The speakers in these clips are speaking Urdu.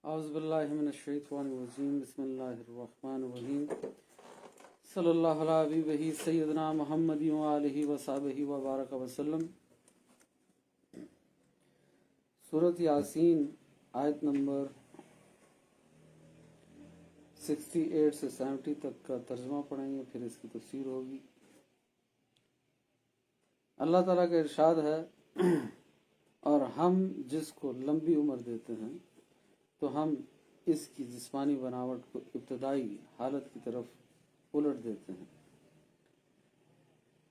اعوذ باللہ من الشیطان الرجیم بسم اللہ الرحمن الرحیم صلی اللہ علیہ حبیبہ سیدنا محمد وآلہ وصحبہ وبارک وسلم۔ سورۃ یاسین آیت نمبر 68 سے 70 تک کا ترجمہ پڑھیں گے، پھر اس کی تفسیر ہوگی۔ اللہ تعالیٰ کا ارشاد ہے، اور ہم جس کو لمبی عمر دیتے ہیں تو ہم اس کی جسمانی بناوٹ کو ابتدائی حالت کی طرف الٹ دیتے ہیں،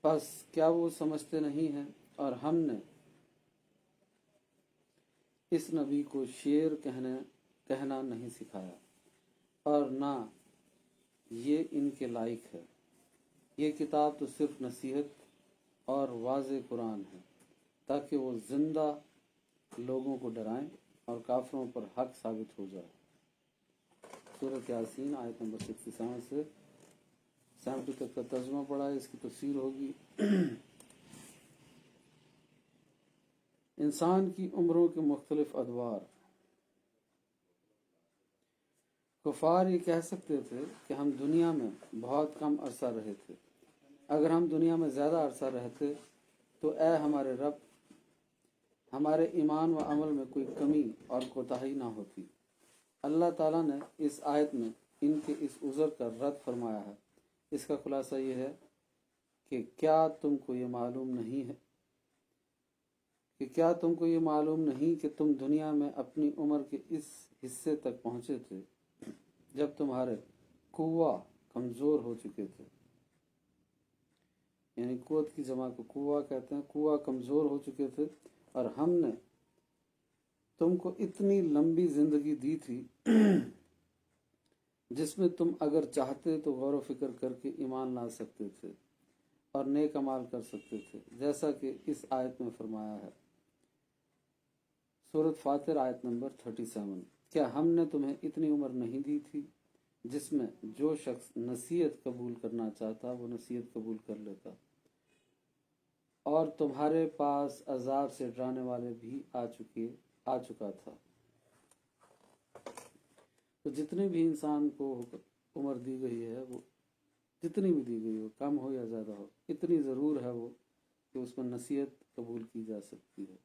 پس کیا وہ سمجھتے نہیں ہیں؟ اور ہم نے اس نبی کو شعر کہنا نہیں سکھایا، اور نہ یہ ان کے لائق ہے۔ یہ کتاب تو صرف نصیحت اور واضح قرآن ہے، تاکہ وہ زندہ لوگوں کو ڈرائیں اور کافروں پر حق ثابت ہو جائے۔ سورۃ یاسین آیت نمبر 67 سے 70 تک کا ترجمہ پڑھا ہے، اس کی تفسیر ہوگی۔ انسان کی عمروں کے مختلف ادوار۔ کفار یہ کہہ سکتے تھے کہ ہم دنیا میں بہت کم عرصہ رہے تھے، اگر ہم دنیا میں زیادہ عرصہ رہتے تو اے ہمارے رب، ہمارے ایمان و عمل میں کوئی کمی اور کوتاہی نہ ہوتی۔ اللہ تعالیٰ نے اس آیت میں ان کے اس عذر کا رد فرمایا ہے۔ اس کا خلاصہ یہ ہے کہ کیا تم کو یہ معلوم نہیں کہ تم دنیا میں اپنی عمر کے اس حصے تک پہنچے تھے جب تمہارے قوہ کمزور ہو چکے تھے، یعنی قوت کی جمع کو قوہ کہتے ہیں، قوہ کمزور ہو چکے تھے، اور ہم نے تم کو اتنی لمبی زندگی دی تھی جس میں تم اگر چاہتے تو غور و فکر کر کے ایمان لا سکتے تھے اور نیک اعمال کر سکتے تھے، جیسا کہ اس آیت میں فرمایا ہے۔ سورۃ فاطر آیت نمبر 37۔ کیا ہم نے تمہیں اتنی عمر نہیں دی تھی جس میں جو شخص نصیحت قبول کرنا چاہتا وہ نصیحت قبول کر لیتا، اور تمہارے پاس عذاب سے ڈرانے والے بھی آ چکا تھا۔ تو جتنے بھی انسان کو عمر دی گئی ہے، وہ جتنی بھی دی گئی ہو، کم ہو یا زیادہ ہو، اتنی ضرور ہے وہ کہ اس میں نصیحت قبول کی جا سکتی ہے۔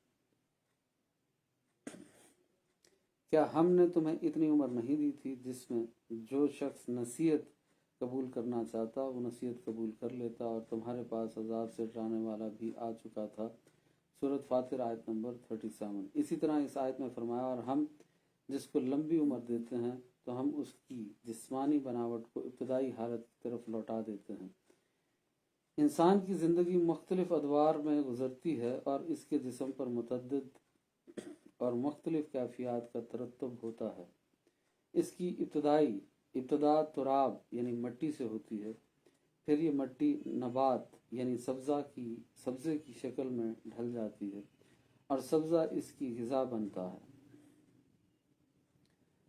کیا ہم نے تمہیں اتنی عمر نہیں دی تھی جس میں جو شخص نصیحت قبول کرنا چاہتا وہ نصیحت قبول کر لیتا، اور تمہارے پاس عذاب سے ڈرانے والا بھی آ چکا تھا۔ سورۃ فاطر آیت نمبر 37۔ اسی طرح اس آیت میں فرمایا، اور ہم جس کو لمبی عمر دیتے ہیں تو ہم اس کی جسمانی بناوٹ کو ابتدائی حالت کی طرف لوٹا دیتے ہیں۔ انسان کی زندگی مختلف ادوار میں گزرتی ہے، اور اس کے جسم پر متعدد اور مختلف کیفیات کا ترتب ہوتا ہے۔ اس کی ابتدا تراب یعنی مٹی سے ہوتی ہے، پھر یہ مٹی نبات یعنی سبزے کی شکل میں ڈھل جاتی ہے، اور سبزہ اس کی غذا بنتا ہے،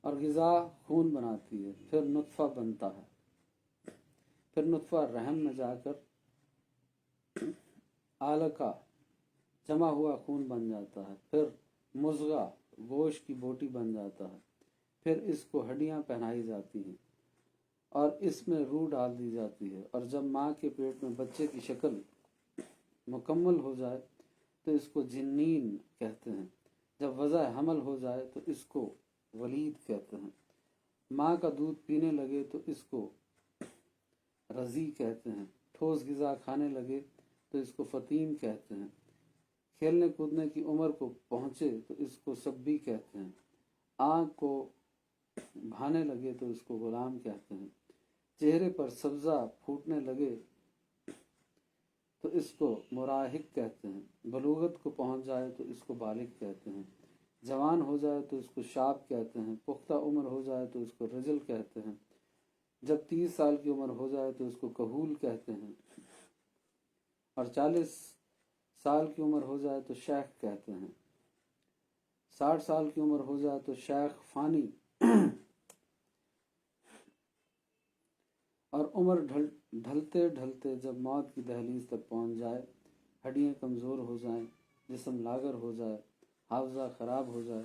اور غذا خون بناتی ہے، پھر نطفہ بنتا ہے، پھر نطفہ رحم میں جا کر علقہ جمع ہوا خون بن جاتا ہے، پھر مضغہ گوشت کی بوٹی بن جاتا ہے، پھر اس کو ہڈیاں پہنائی جاتی ہیں اور اس میں روح ڈال دی جاتی ہے، اور جب ماں کے پیٹ میں بچے کی شکل مکمل ہو جائے تو اس کو جنین کہتے ہیں، جب وضع حمل ہو جائے تو اس کو ولید کہتے ہیں، ماں کا دودھ پینے لگے تو اس کو رضیع کہتے ہیں، ٹھوس غذا کھانے لگے تو اس کو فطیم کہتے ہیں، کھیلنے کودنے کی عمر کو پہنچے تو اس کو سبی کہتے ہیں، آنکھ کو بھانے لگے تو اس کو غلام کہتے ہیں، چہرے پر سبزہ پھوٹنے لگے تو اس کو مراہق کہتے ہیں، بلوغت کو پہنچ جائے تو اس کو بالغ کہتے ہیں، جوان ہو جائے تو اس کو شاب کہتے ہیں، پختہ عمر ہو جائے تو اس کو رجل کہتے ہیں، جب 30 سال کی عمر ہو جائے تو اس کو کہول کہتے ہیں، اور 40 سال کی عمر ہو جائے تو شیخ کہتے ہیں، 60 سال کی عمر ہو جائے تو شیخ فانی، اور عمر ڈھلتے ڈھلتے جب موت کی دہلیز تک پہنچ جائے، ہڈیاں کمزور ہو جائیں، جسم لاغر ہو جائے، حافظہ خراب ہو جائے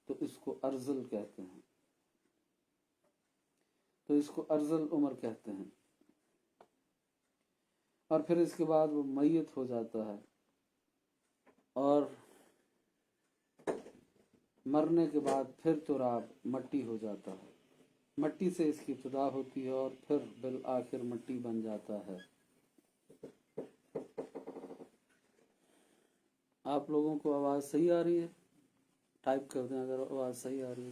تو اس کو ارذل کہتے ہیں۔ تو اس کو ارذل عمر کہتے ہیں، اور پھر اس کے بعد وہ میت ہو جاتا ہے، اور مرنے کے بعد پھر تراب مٹی ہو جاتا ہے، مٹی سے اس کی ابتدا ہوتی ہے اور پھر بالآخر مٹی بن جاتا ہے۔ آپ لوگوں کو آواز صحیح آ رہی ہے؟ ٹائپ کر دیں اگر آواز صحیح آ رہی ہے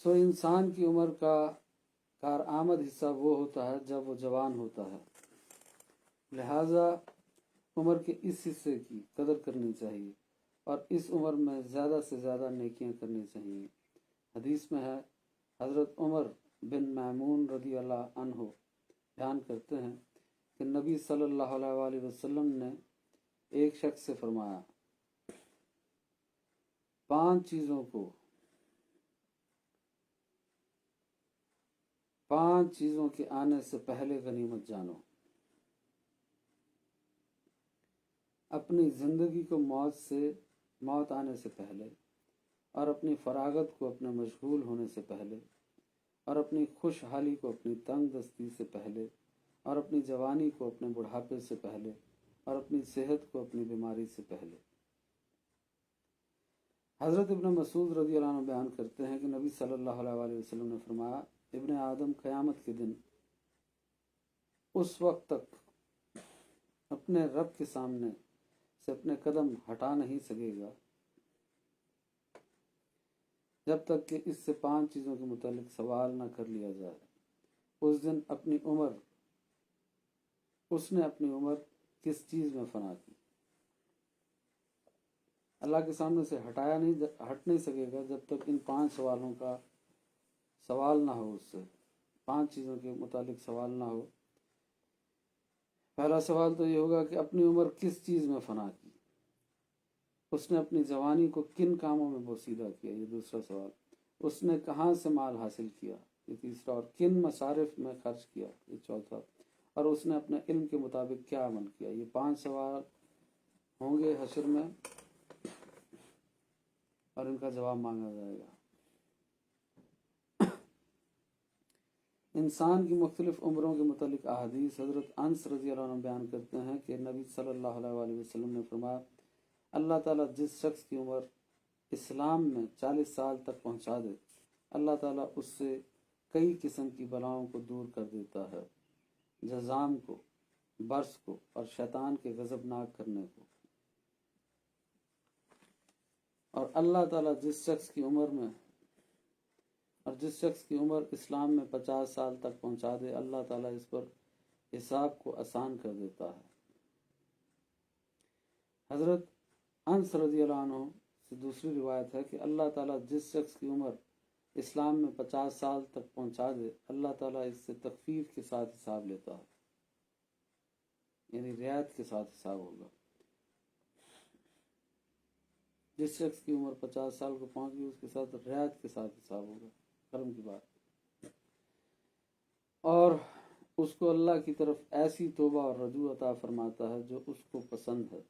تو۔ انسان کی عمر کا کارآمد حصہ وہ ہوتا ہے جب وہ جوان ہوتا ہے، لہذا عمر کے اس حصے کی قدر کرنی چاہیے اور اس عمر میں زیادہ سے زیادہ نیکیاں کرنی چاہیے۔ حدیث میں ہے، حضرت عمر بن میمون رضی اللہ عنہ بیان کرتے ہیں کہ نبی صلی اللہ علیہ وسلم نے ایک شخص سے فرمایا، 5 چیزوں کے آنے سے پہلے غنیمت جانو۔ اپنی زندگی کو موت آنے سے پہلے، اور اپنی فراغت کو اپنے مشغول ہونے سے پہلے، اور اپنی خوشحالی کو اپنی تنگ دستی سے پہلے، اور اپنی جوانی کو اپنے بڑھاپے سے پہلے، اور اپنی صحت کو اپنی بیماری سے پہلے۔ حضرت ابن مسعود رضی اللہ عنہ بیان کرتے ہیں کہ نبی صلی اللہ علیہ وسلم نے فرمایا، ابن آدم قیامت کے دن اس وقت تک اپنے رب کے سامنے سے اپنے قدم ہٹا نہیں سکے گا جب تک کہ اس سے 5 چیزوں کے متعلق سوال نہ کر لیا جائے۔ اس دن اس نے اپنی عمر کس چیز میں فنا کی؟ اللہ کے سامنے سے ہٹ نہیں سکے گا جب تک ان 5 سوالوں کا سوال نہ ہو، اس سے 5 چیزوں کے متعلق سوال نہ ہو۔ پہلا سوال تو یہ ہوگا کہ اپنی عمر کس چیز میں فنا کی، اس نے اپنی جوانی کو کن کاموں میں بوسیدہ کیا، یہ دوسرا سوال، اس نے کہاں سے مال حاصل کیا، یہ تیسرا، اور کن مصارف میں خرچ کیا، یہ چوتھا، اور اس نے اپنے علم کے مطابق کیا عمل کیا۔ یہ 5 سوال ہوں گے حشر میں، اور ان کا جواب مانگا جائے گا۔ انسان کی مختلف عمروں کے متعلق احادیث، حضرت انس رضی اللہ عنہ بیان کرتے ہیں کہ نبی صلی اللہ علیہ وسلم نے فرمایا، اللہ تعالیٰ جس شخص کی عمر اسلام میں 40 سال تک پہنچا دے، اللہ تعالیٰ اس سے کئی قسم کی بلاؤں کو دور کر دیتا ہے، جزام کو، برس کو، اور شیطان کے غضبناک کرنے کو۔ اور اللہ تعالیٰ جس شخص کی عمر اسلام میں 50 سال تک پہنچا دے، اللہ تعالیٰ اس پر حساب کو آسان کر دیتا ہے۔ حضرت انس رضی اللہ عنہ سے دوسری روایت ہے کہ اللہ تعالیٰ جس شخص کی عمر اسلام میں 50 سال تک پہنچا دے، اللہ تعالیٰ اس سے تخفیف کے ساتھ حساب لیتا ہے، یعنی رعایت کے ساتھ حساب ہوگا۔ جس شخص کی عمر 50 سال کو پہنچ گئی، اس کے ساتھ رعایت کے ساتھ حساب ہوگا، کرم کی بات، اور اس کو اللہ کی طرف ایسی توبہ اور رجوع عطا فرماتا ہے جو اس کو پسند ہے۔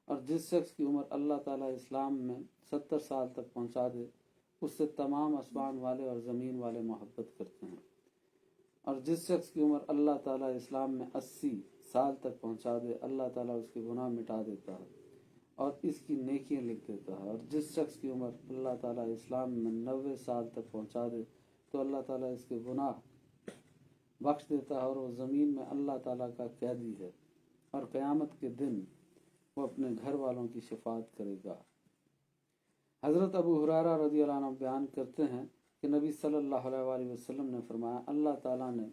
اور جس شخص کی عمر اللہ تعالیٰ اسلام میں 70 سال تک پہنچا دے، اس سے تمام آسمان والے اور زمین والے محبت کرتے ہیں۔ اور جس شخص کی عمر اللہ تعالیٰ اسلام میں 80 سال تک پہنچا دے، اللہ تعالیٰ اس کے گناہ مٹا دیتا ہے اور اس کی نیکیاں لکھ دیتا ہے۔ اور جس شخص کی عمر اللہ تعالیٰ اسلام میں 90 سال تک پہنچا دے تو اللہ تعالیٰ اس کے گناہ بخش دیتا ہے، اور وہ زمین میں اللہ تعالیٰ کا قیدی ہے، اور قیامت کے دن وہ اپنے گھر والوں کی شفاعت کرے گا۔ حضرت ابو ہریرہ رضی اللہ عنہ بیان کرتے ہیں کہ نبی صلی اللہ علیہ وسلم نے فرمایا، اللہ تعالیٰ نے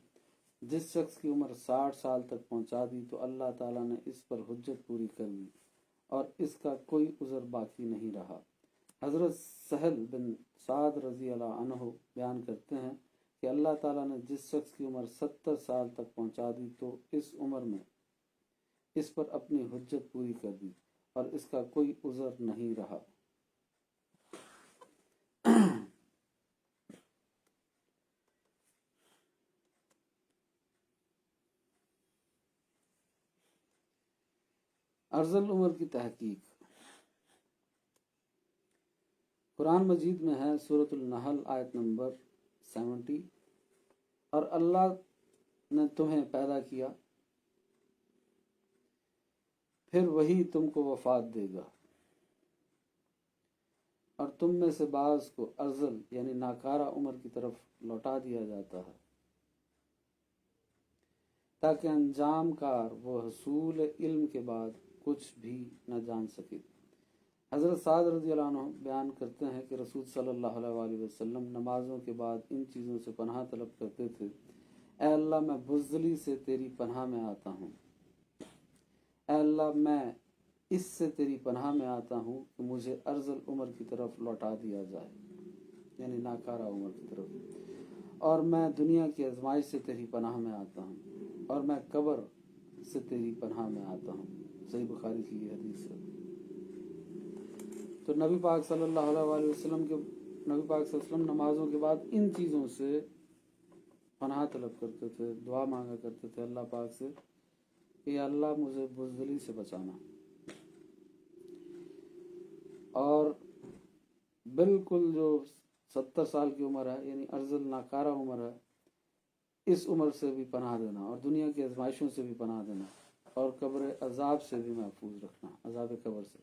جس شخص کی عمر 60 سال تک پہنچا دی تو اللہ تعالیٰ نے اس پر حجت پوری کر دی اور اس کا کوئی عذر باقی نہیں رہا۔ حضرت سہل بن سعد رضی اللہ عنہ بیان کرتے ہیں کہ اللہ تعالیٰ نے جس شخص کی عمر 70 سال تک پہنچا دی تو اس عمر میں اس پر اپنی حجت پوری کر دی اور اس کا کوئی عذر نہیں رہا۔ ارذل عمر کی تحقیق۔ قرآن مجید میں ہے سورۃ النحل آیت نمبر 70، اور اللہ نے تمہیں پیدا کیا پھر وہی تم کو وفات دے گا، اور تم میں سے بعض کو ارذل یعنی ناکارہ عمر کی طرف لوٹا دیا جاتا ہے، تاکہ انجام کار وہ حصول علم کے بعد کچھ بھی نہ جان سکے۔ حضرت سعد رضی اللہ عنہ بیان کرتے ہیں کہ رسول صلی اللہ علیہ وسلم نمازوں کے بعد ان چیزوں سے پناہ طلب کرتے تھے: اے اللہ میں بزدلی سے تیری پناہ میں آتا ہوں، اے اللہ میں اس سے تیری پناہ میں آتا ہوں کہ مجھے ارذل عمر کی طرف لوٹا دیا جائے، یعنی ناکارہ عمر کی طرف، اور میں دنیا کی آزمائش سے تیری پناہ میں آتا ہوں، اور میں قبر سے تیری پناہ میں آتا ہوں۔ صحیح بخاری کی یہ حدیث ہے۔ تو نبی پاک صلی اللہ علیہ وسلم نمازوں کے بعد ان چیزوں سے پناہ طلب کرتے تھے، دعا مانگا کرتے تھے اللہ پاک سے کہ یا اللہ مجھے بزدلی سے بچانا، اور بالکل جو 70 سال کی عمر ہے یعنی ارذل ناکارہ عمر ہے، اس عمر سے بھی پناہ دینا، اور دنیا کی آزمائشوں سے بھی پناہ دینا، اور قبر عذاب سے بھی محفوظ رکھنا، عذاب قبر سے۔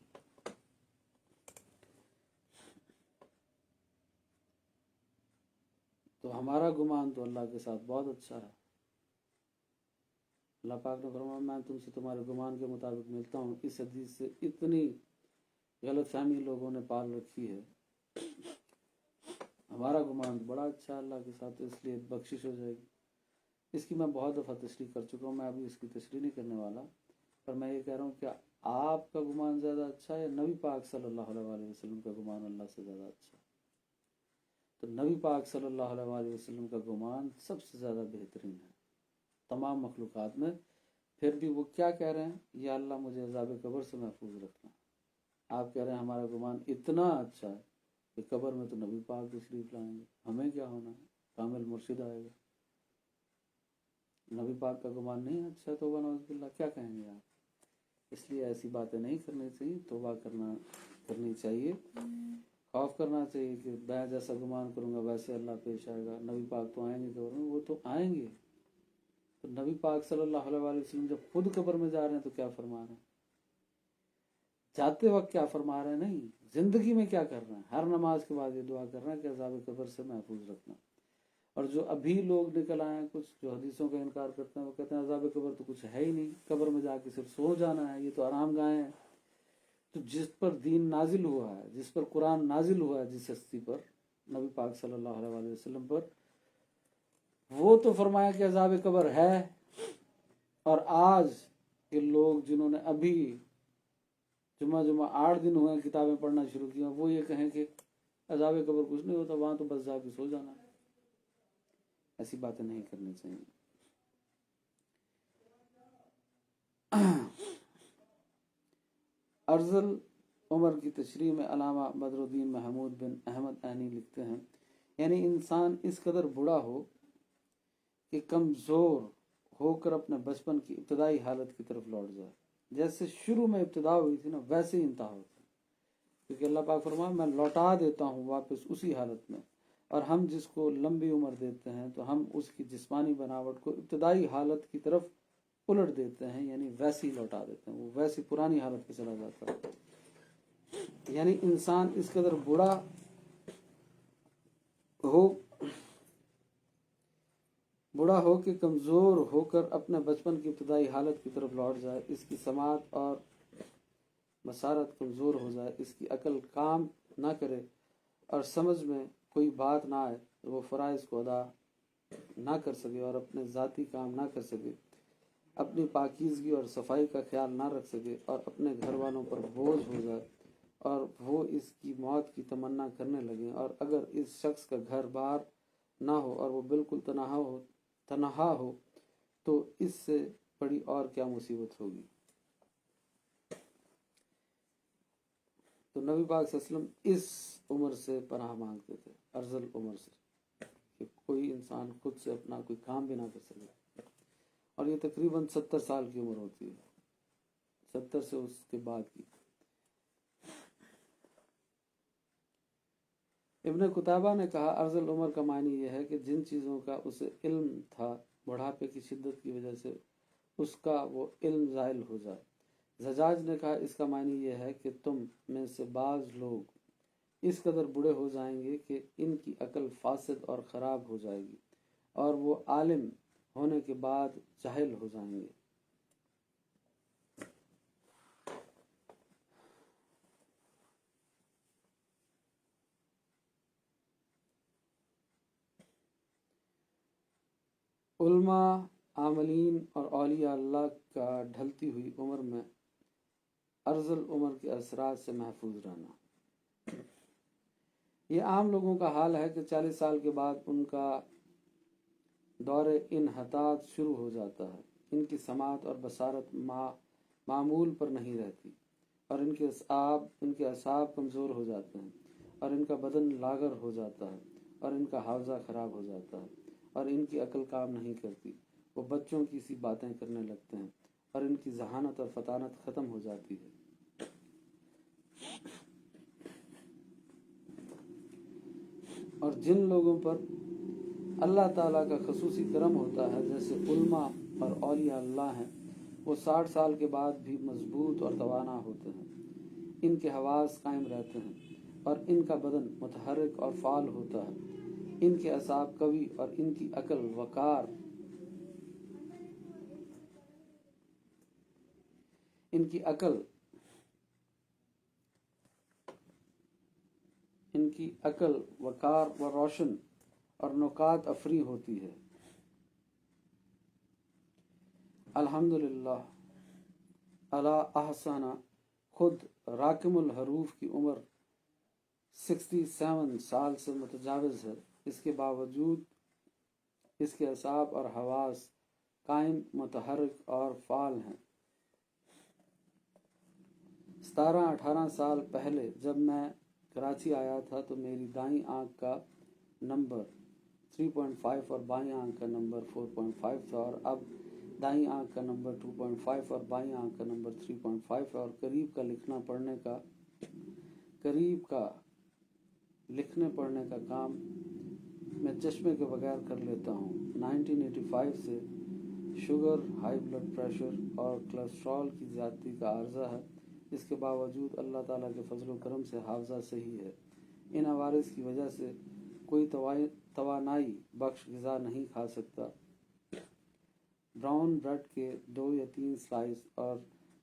تو ہمارا گمان تو اللہ کے ساتھ بہت اچھا ہے۔ اللہ پاک نے فرمایا میں تم سے تمہارے گمان کے مطابق ملتا ہوں۔ اس حدیث سے اتنی غلط فہمی لوگوں نے پال رکھی ہے۔ ہمارا گمان بڑا اچھا ہے اللہ کے ساتھ، اس لیے بخشش ہو جائے گی۔ اس کی میں بہت دفعہ تشریح کر چکا ہوں، میں ابھی اس کی تشریح نہیں کرنے والا، پر میں یہ کہہ رہا ہوں کہ آپ کا گمان زیادہ اچھا ہے یا نبی پاک صلی اللہ علیہ وسلم کا گمان اللہ سے زیادہ اچھا ہے؟ تو نبی پاک صلی اللہ علیہ وسلم کا گمان سب سے زیادہ بہترین ہے تمام مخلوقات میں۔ پھر بھی وہ کیا کہہ رہے ہیں؟ یا اللہ مجھے عذاب قبر سے محفوظ رکھنا۔ آپ کہہ رہے ہیں ہمارا گمان اتنا اچھا ہے کہ قبر میں تو نبی پاک تشریف لائیں گے، ہمیں کیا ہونا ہے، کامل مرشد آئے گا۔ نبی پاک کا گمان نہیں اچھا ہے، توبہ نعوذ باللہ، کیا کہیں گے آپ؟ اس لیے ایسی باتیں نہیں کرنی چاہیے، توبہ کرنی چاہیے، خوف کرنا چاہیے کہ میں جیسا گمان کروں گا ویسے اللہ پیش آئے گا۔ نبی پاک تو آئیں گے قبر میں، وہ تو آئیں گے۔ تو نبی پاک صلی اللہ علیہ وسلم جب خود قبر میں جا رہے ہیں تو کیا فرما رہے ہیں؟ جاتے وقت کیا فرما رہے ہیں؟ نہیں، زندگی میں کیا کر رہے ہیں؟ ہر نماز کے بعد یہ دعا کر رہے ہیں کہ عذاب قبر سے محفوظ رکھنا۔ اور جو ابھی لوگ نکل آئے ہیں کچھ جو حدیثوں کا انکار کرتے ہیں، وہ کہتے ہیں عذاب قبر تو کچھ ہے ہی نہیں، قبر میں جا کے صرف سو جانا ہے، یہ تو آرام گاہیں ہیں۔ تو جس پر دین نازل ہوا ہے، جس پر قرآن نازل ہوا ہے، جس ہستی پر، نبی پاک صلی اللہ علیہ وسلم پر، وہ تو فرمایا کہ عذاب قبر ہے۔ اور آج کے لوگ جنہوں نے ابھی جمعہ 8 دن ہوئے کتابیں پڑھنا شروع کی، وہ یہ کہیں کہ عذاب قبر کچھ نہیں ہوتا، وہاں تو بس جا کے سو جانا ہے۔ ایسی باتیں نہیں کرنی چاہیے۔ ارذل عمر کی تشریح میں علامہ بدر الدین محمود بن احمد عینی لکھتے ہیں، یعنی انسان اس قدر بوڑھا ہو کہ کمزور ہو کر اپنے بچپن کی ابتدائی حالت کی طرف لوٹ جائے، جیسے شروع میں ابتدا ہوئی تھی نا ویسے ہی انتہا ہوتا ہے، کیونکہ اللہ پاک فرمایا میں لوٹا دیتا ہوں واپس اسی حالت میں۔ اور ہم جس کو لمبی عمر دیتے ہیں تو ہم اس کی جسمانی بناوٹ کو ابتدائی حالت کی طرف الٹ دیتے ہیں، یعنی ویسی لوٹا دیتے ہیں، وہ ویسی پرانی حالت پہ چلا جاتا ہے۔ یعنی انسان اس قدر بوڑھا ہو کہ کمزور ہو کر اپنے بچپن کی ابتدائی حالت کی طرف لوٹ جائے، اس کی سماعت اور بصارت کمزور ہو جائے، اس کی عقل کام نہ کرے اور سمجھ میں کوئی بات نہ آئے، وہ فرائض کو ادا نہ کر سکے اور اپنے ذاتی کام نہ کر سکے، اپنی پاکیزگی اور صفائی کا خیال نہ رکھ سکے اور اپنے گھر والوں پر بوجھ ہو جائے اور وہ اس کی موت کی تمنا کرنے لگیں، اور اگر اس شخص کا گھر بار نہ ہو اور وہ بالکل تنہا ہو تو اس سے بڑی اور کیا مصیبت ہوگی۔ تو نبی پاک صلی اللہ علیہ وسلم اس عمر سے پناہ مانگتے تھے، ارذل عمر سے، کہ کوئی انسان خود سے اپنا کوئی کام بھی نہ کر سکے، اور یہ تقریباً 70 سال کی عمر ہوتی ہے، 70 سے اس کے بعد کی۔ ابن قتیبہ نے کہا ارذل عمر کا معنی یہ ہے کہ جن چیزوں کا اسے علم تھا بڑھاپے کی شدت کی وجہ سے اس کا وہ علم زائل ہو جائے۔ زجاج نے کہا اس کا معنی یہ ہے کہ تم میں سے بعض لوگ اس قدر بوڑھے ہو جائیں گے کہ ان کی عقل فاسد اور خراب ہو جائے گی اور وہ عالم ہونے کے بعد جاہل ہو جائیں گے۔ علماء، عاملین اور اولیاء اللہ کا ڈھلتی ہوئی عمر میں ارذل عمر کے اثرات سے محفوظ رہنا۔ یہ عام لوگوں کا حال ہے کہ 40 سال کے بعد ان کا دور انحطاط شروع ہو جاتا ہے، ان کی سماعت اور بصارت معمول پر نہیں رہتی اور ان کے اعصاب کمزور ہو جاتے ہیں اور ان کا بدن لاغر ہو جاتا ہے اور ان کا حافظہ خراب ہو جاتا ہے اور ان کی عقل کام نہیں کرتی، وہ بچوں کی سی باتیں کرنے لگتے ہیں اور ان کی ذہانت اور فطانت ختم ہو جاتی ہے۔ اور جن لوگوں پر اللہ تعالیٰ کا خصوصی کرم ہوتا ہے جیسے علماء اور اولیاء اللہ ہیں، وہ 60 سال کے بعد بھی مضبوط اور توانا ہوتے ہیں، ان کے حواس قائم رہتے ہیں اور ان کا بدن متحرک اور فعال ہوتا ہے، ان کے اعصاب قوی اور ان کی عقل وقار و روشن اور نکات افری ہوتی ہے۔ الحمدللہ الا احسن، خود راکم الحروف کی عمر 67 سال سے متجاوز ہے، اس کے باوجود اس کے اعصاب اور حواس قائم، متحرک اور فعال ہیں۔ 17-18 سال پہلے جب میں کراچی آیا تھا تو میری دائیں آنکھ کا نمبر 3.5 اور بائیں آنکھ کا نمبر 4.5 تھا، اور اب دائیں آنکھ کا نمبر 2.5 اور بائیں آنکھ کا نمبر 3.5 ہے، اور قریب کا لکھنے پڑھنے کا کام میں چشمے کے بغیر کر لیتا ہوں۔ 1985 سے شوگر، ہائی بلڈ پریشر اور کولیسٹرول کی زیادتی کا عارضہ ہے، اس کے باوجود اللہ تعالیٰ کے فضل و کرم سے حافظہ صحیح ہے۔ ان عوارض کی وجہ سے کوئی توانائی بخش غذا نہیں کھا سکتا۔ براؤن بریڈ کے 2 یا 3 سلائس اور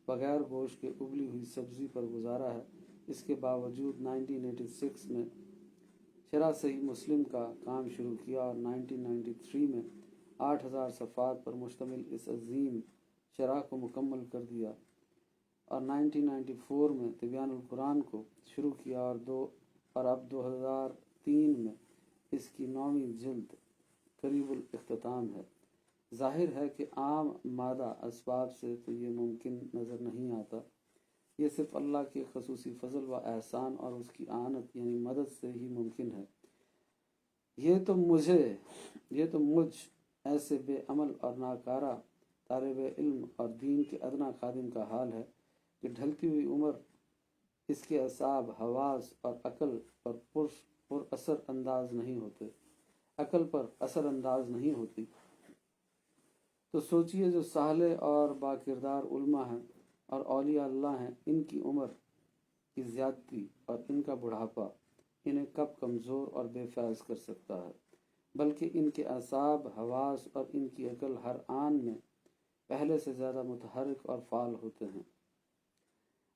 بغیر گوشت کے ابلی ہوئی سبزی پر گزارا ہے۔ اس کے باوجود 1986 میں شرح صحیح مسلم کا کام شروع کیا اور 1993 میں 8000 صفحات پر مشتمل اس عظیم شرح کو مکمل کر دیا، اور 1994 میں تبیان القرآن کو شروع کیا اور اب 2003 میں اس کی 9ویں جلد قریب الاختتام ہے۔ ظاہر ہے کہ عام مادہ اسباب سے تو یہ ممکن نظر نہیں آتا، یہ صرف اللہ کے خصوصی فضل و احسان اور اس کی اعانت یعنی مدد سے ہی ممکن ہے۔ یہ تو مجھ ایسے بے عمل اور ناکارہ طالب علم اور دین کے ادنا خادم کا حال ہے کہ ڈھلتی ہوئی عمر اس کے اعصاب، حواس اور عقل پر اثر انداز نہیں ہوتی۔ تو سوچئے جو صالح اور باکردار علماء ہیں اور اولیاء اللہ ہیں، ان کی عمر کی زیادتی اور ان کا بڑھاپا انہیں کب کمزور اور بے فیض کر سکتا ہے، بلکہ ان کے اعصاب، حواس اور ان کی عقل ہر آن میں پہلے سے زیادہ متحرک اور فعال ہوتے ہیں۔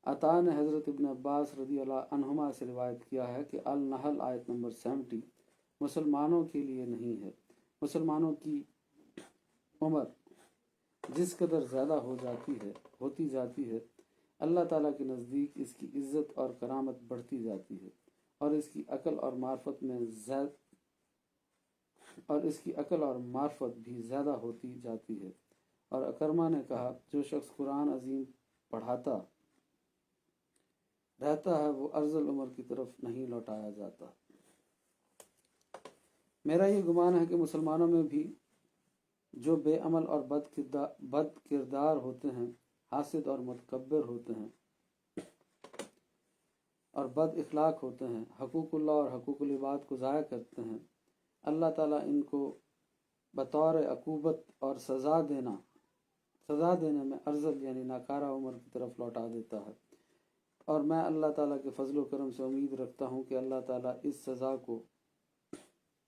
عطا نے حضرت ابن عباس رضی اللہ عنہما سے روایت کیا ہے کہ النحل آیت نمبر 70 مسلمانوں کے لیے نہیں ہے۔ مسلمانوں کی عمر جس قدر زیادہ ہوتی جاتی ہے، اللہ تعالیٰ کے نزدیک اس کی عزت اور کرامت بڑھتی جاتی ہے اور اس کی عقل اور معرفت بھی زیادہ ہوتی جاتی ہے۔ اور اکرمہ نے کہا جو شخص قرآن عظیم پڑھاتا رہتا ہے وہ ارذل عمر کی طرف نہیں لوٹایا جاتا۔ میرا یہ گمان ہے کہ مسلمانوں میں بھی جو بے عمل اور بد کردار ہوتے ہیں، حاسد اور متکبر ہوتے ہیں، اور بد اخلاق ہوتے ہیں، حقوق اللہ اور حقوق العباد کو ضائع کرتے ہیں، اللہ تعالیٰ ان کو بطور عقوبت اور سزا دینے میں ارذل یعنی ناکارہ عمر کی طرف لوٹا دیتا ہے۔ اور میں اللہ تعالیٰ کے فضل و کرم سے امید رکھتا ہوں کہ اللہ تعالیٰ اس سزا کو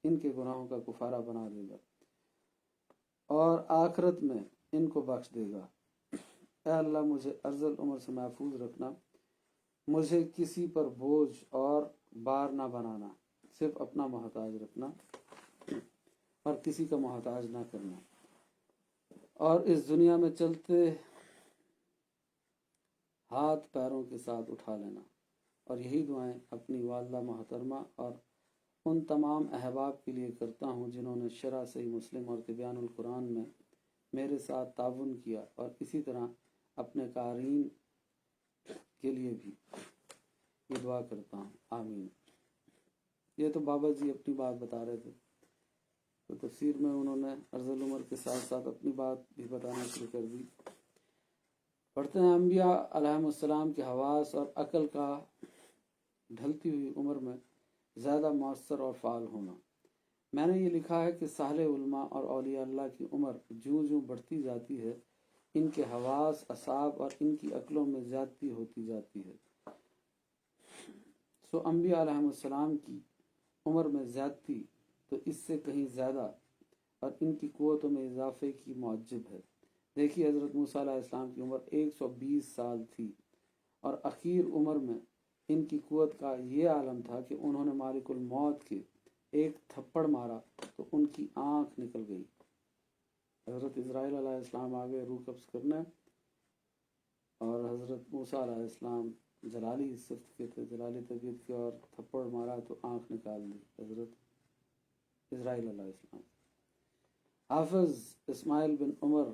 ان کے گناہوں کا کفارہ بنا دے گا اور آخرت میں ان کو بخش دے گا۔ اے اللہ مجھے ارذل عمر سے محفوظ رکھنا، مجھے کسی پر بوجھ اور بار نہ بنانا، صرف اپنا محتاج رکھنا اور کسی کا محتاج نہ کرنا، اور اس دنیا میں چلتے ہاتھ پیروں کے ساتھ اٹھا لینا۔ اور یہی دعائیں اپنی والدہ محترمہ اور ان تمام احباب کے لیے کرتا ہوں جنہوں نے شرح صحیح مسلم اور تبیان القرآن میں میرے ساتھ تعاون کیا، اور اسی طرح اپنے قارئین کے لیے بھی یہ دعا کرتا ہوں، آمین۔ یہ تو بابا جی اپنی بات بتا رہے تھے، تو تفسیر میں انہوں نے ارذل عمر کے ساتھ ساتھ اپنی بات بھی بتانا شروع کر دی۔ پڑھتے ہیں انبیاء علیہم السلام کے حواس اور عقل کا ڈھلتی ہوئی عمر میں زیادہ مؤثر اور فعال ہونا۔ میں نے یہ لکھا ہے کہ صالح علماء اور اولیاء اللہ کی عمر جوں جوں بڑھتی جاتی ہے، ان کے حواس، اعصاب اور ان کی عقلوں میں زیادتی ہوتی جاتی ہے۔ سو انبیاء علیہم السلام کی عمر میں زیادتی تو اس سے کہیں زیادہ اور ان کی قوتوں میں اضافے کی موجب ہے۔ دیکھیے حضرت موسیٰ علیہ السلام کی عمر 120 سال تھی، اور اخیر عمر میں ان کی قوت کا یہ عالم تھا کہ انہوں نے مالک الموت کے ایک تھپڑ مارا تو ان کی آنکھ نکل گئی۔ حضرت اسرائیل علیہ السلام آگے روح قبض کرنے، اور حضرت موسیٰ علیہ السلام جلالی صفت کے تھے، جلالی طبیعت کے، اور تھپڑ مارا تو آنکھ نکال دی حضرت اسرائیل علیہ السلام۔ حافظ اسماعیل بن عمر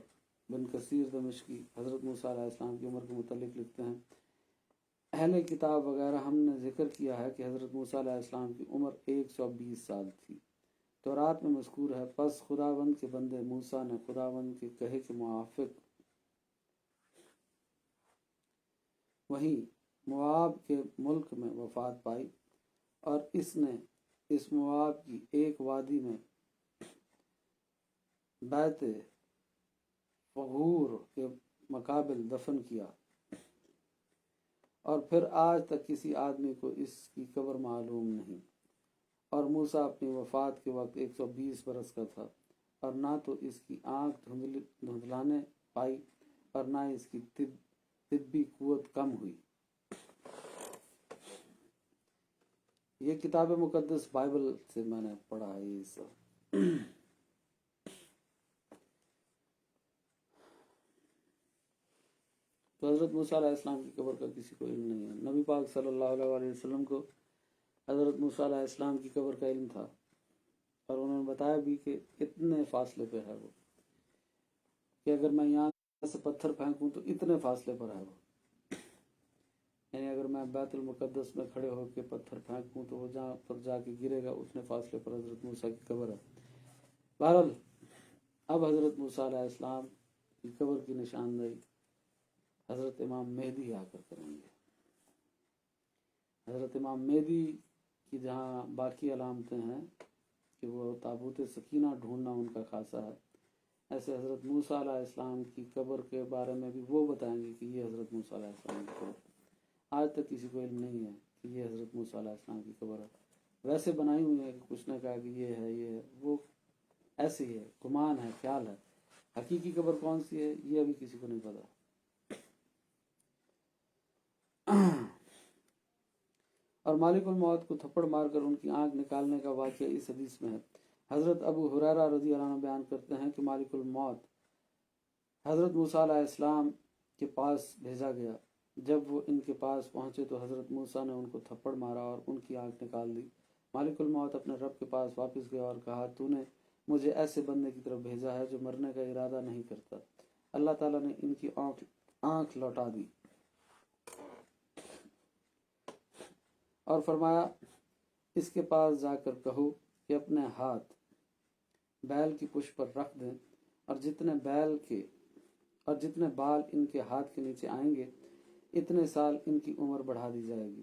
بن کثیر دمشقی حضرت موسیٰ علیہ السلام کی عمر کے متعلق لکھتے ہیں، اہل کتاب وغیرہ ہم نے ذکر کیا ہے کہ حضرت موسیٰ علیہ السلام کی عمر 120 سال تھی۔ تورات میں مذکور ہے، پس خداوند کے بندے موسیٰ نے خداوند کے کہے کے موافق وہیں مواب کے ملک میں وفات پائی، اور اس نے اس مواب کی ایک وادی میں بیت فغور کے مقابل دفن کیا، اور پھر آج تک کسی آدمی کو اس کی قبر معلوم نہیں۔ اور موسیٰ اپنی وفات کے وقت 120 برس کا تھا، اور نہ تو اس کی آنکھ دھندلانے پائی اور نہ اس کی طبی قوت کم ہوئی۔ یہ کتاب مقدس بائبل سے میں نے پڑھا ہے یہ سب۔ تو حضرت موسیٰ علیہ السلام کی قبر کا کسی کو علم نہیں ہے۔ نبی پاک صلی اللہ علیہ وسلم کو حضرت موسیٰ علیہ السلام کی قبر کا علم تھا، اور انہوں نے بتایا بھی کہ اتنے فاصلے پہ ہے وہ، کہ اگر میں یہاں سے پتھر پھینکوں تو اتنے فاصلے پر ہے وہ، یعنی اگر میں بیت المقدس میں کھڑے ہو کے پتھر پھینکوں تو وہ جہاں پر جا کے گرے گا اتنے فاصلے پر حضرت موسیٰ کی قبر ہے۔ بہرحال اب حضرت موسیٰ علیہ السلام کی قبر کی نشاندہی حضرت امام مہدی آ کر کریں گے۔ حضرت امام مہدی کی جہاں باقی علامتیں ہیں کہ وہ تابوت سکینہ ڈھونڈنا ان کا خاصہ ہے، ایسے حضرت موسیٰ علیہ السلام کی قبر کے بارے میں بھی وہ بتائیں گے کہ یہ حضرت موسیٰ علیہ السلام کی قبر۔ آج تک کسی کو علم نہیں ہے کہ یہ حضرت موسیٰ علیہ السلام کی قبر ہے، ویسے بنائی ہوئی ہے کہ کچھ نے کہا کہ یہ ہے، وہ ایسے ہی ہے، گمان ہے، خیال ہے۔ حقیقی قبر کون سی ہے یہ ابھی کسی کو نہیں پتا۔ اور مالک الموت کو تھپڑ مار کر ان کی آنکھ نکالنے کا واقعہ اس حدیث میں ہے۔ حضرت ابو ہریرہ رضی اللہ عنہ بیان کرتے ہیں کہ مالک الموت حضرت موسیٰ علیہ السلام کے پاس بھیجا گیا۔ جب وہ ان کے پاس پہنچے تو حضرت موسیٰ نے ان کو تھپڑ مارا اور ان کی آنکھ نکال دی۔ مالک الموت اپنے رب کے پاس واپس گیا اور کہا، تو نے مجھے ایسے بندے کی طرف بھیجا ہے جو مرنے کا ارادہ نہیں کرتا۔ اللہ تعالیٰ نے ان کی آنکھ لوٹا دی اور فرمایا، اس کے پاس جا کر کہو کہ اپنے ہاتھ بیل کی پشت پر رکھ دیں، اور جتنے بال ان کے ہاتھ کے نیچے آئیں گے اتنے سال ان کی عمر بڑھا دی جائے گی۔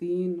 3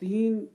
3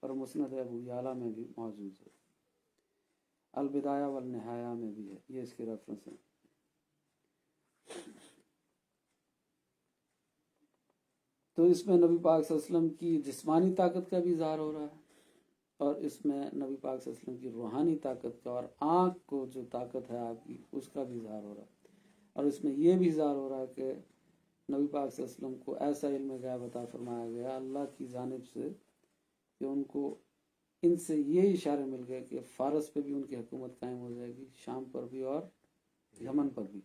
اور مسند ابو یعلا میں بھی موجود ہے، البدایہ والنہایہ میں بھی ہے، یہ اس کے ریفرنس ہیں۔ تو اس میں نبی پاک صلی اللہ علیہ وسلم کی جسمانی طاقت کا بھی اظہار ہو رہا ہے، اور اس میں نبی پاک صلی اللہ علیہ وسلم کی روحانی طاقت کا اور آنکھ کو جو طاقت ہے آپ کی اس کا بھی اظہار ہو رہا ہے، اور اس میں یہ بھی اظہار ہو رہا ہے کہ نبی پاک صلی اللہ علیہ وسلم کو ایسا علم غیب عطا فرمایا گیا اللہ کی جانب سے کہ ان کو ان سے یہ اشارے مل گئے کہ فارس پہ بھی ان کی حکومت قائم ہو جائے گی، شام پر بھی اور یمن پر بھی۔